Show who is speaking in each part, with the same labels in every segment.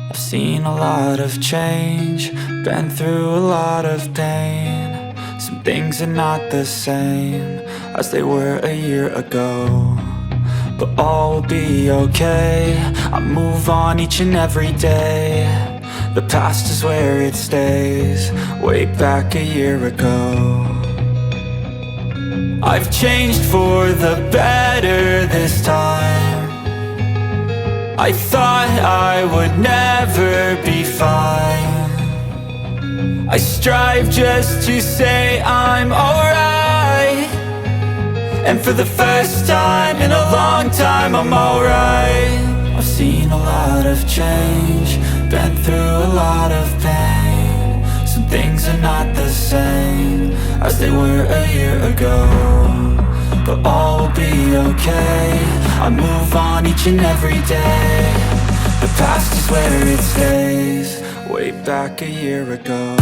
Speaker 1: I've seen a lot of change, been through a lot of pain. Some things are not the same as they were a year ago, but all will be okay. I move on each and every day. The past is where it stays, way back a year ago. I've changed for the better this time. I thought I would never be fine. I strive just to say I'm alright, and for the first time in a long time I'm alright. I've seen a lot of change, been through a lot of pain. Some things are not the same as they were a year ago, but all will be okay. I move on each and every day. The past is where it stays, way back a year ago.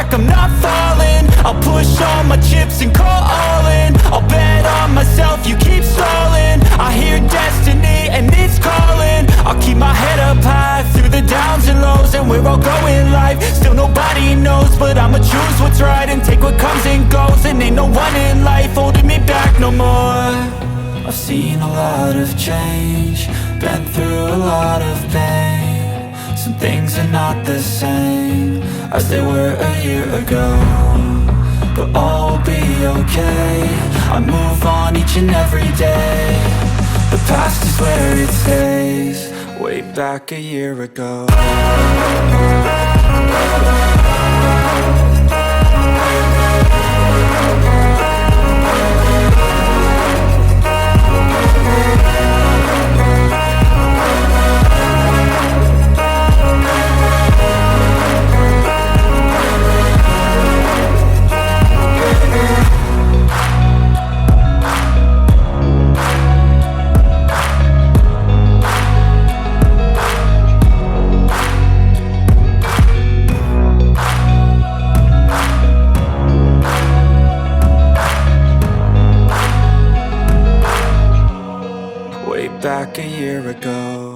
Speaker 1: I'm not falling, I'll push all my chips and call all in. I'll bet on myself, you keep stalling. I hear destiny and it's calling. I'll keep my head up high through the downs and lows, and we're all going life. Still nobody knows, but I'ma choose what's right and take what comes and goes. And ain't no one in life holding me back no more. I've seen a lot of change, been through a lot of pain. Some things are not the same as they were a year ago, but all will be okay. I move on each and every day. The past is where it stays, way back a year ago. Back a year ago.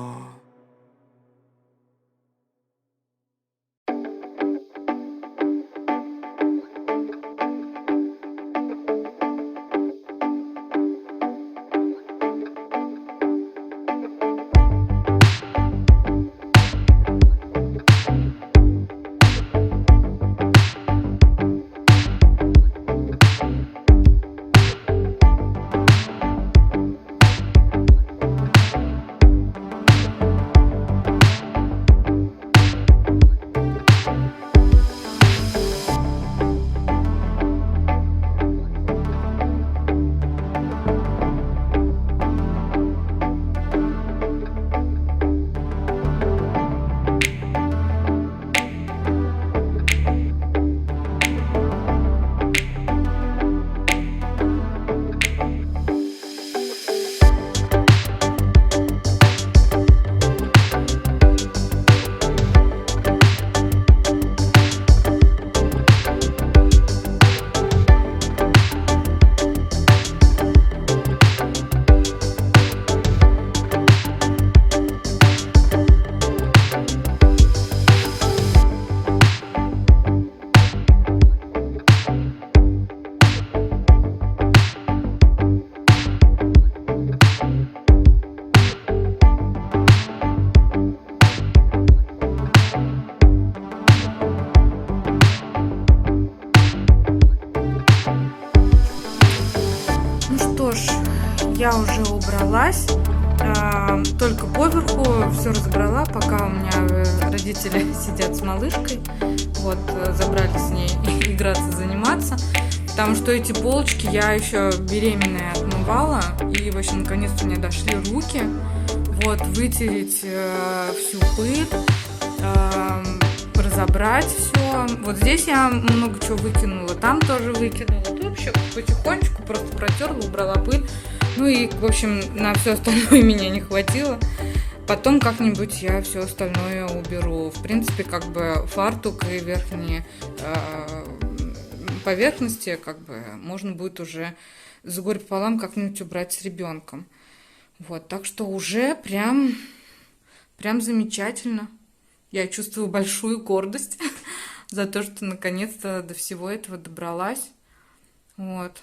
Speaker 2: Я уже убралась, только поверху все разобрала, пока у меня родители сидят с малышкой. Вот, забрали с ней играться, заниматься. Потому что эти полочки я еще беременная отмывала. И, в общем, наконец-то у меня дошли руки. Вот, вытереть всю пыль, разобрать все. Вот здесь я много чего выкинула, там тоже выкинула. Тут вообще потихонечку просто протерла, убрала пыль. Ну и, в общем, на все остальное меня не хватило. Потом как-нибудь я все остальное уберу. В принципе, как бы фартук и верхние поверхности, как бы, можно будет уже с горя пополам как-нибудь убрать с ребенком. Вот, так что уже прям замечательно. Я чувствую большую гордость за то, что наконец-то до всего этого добралась. Вот.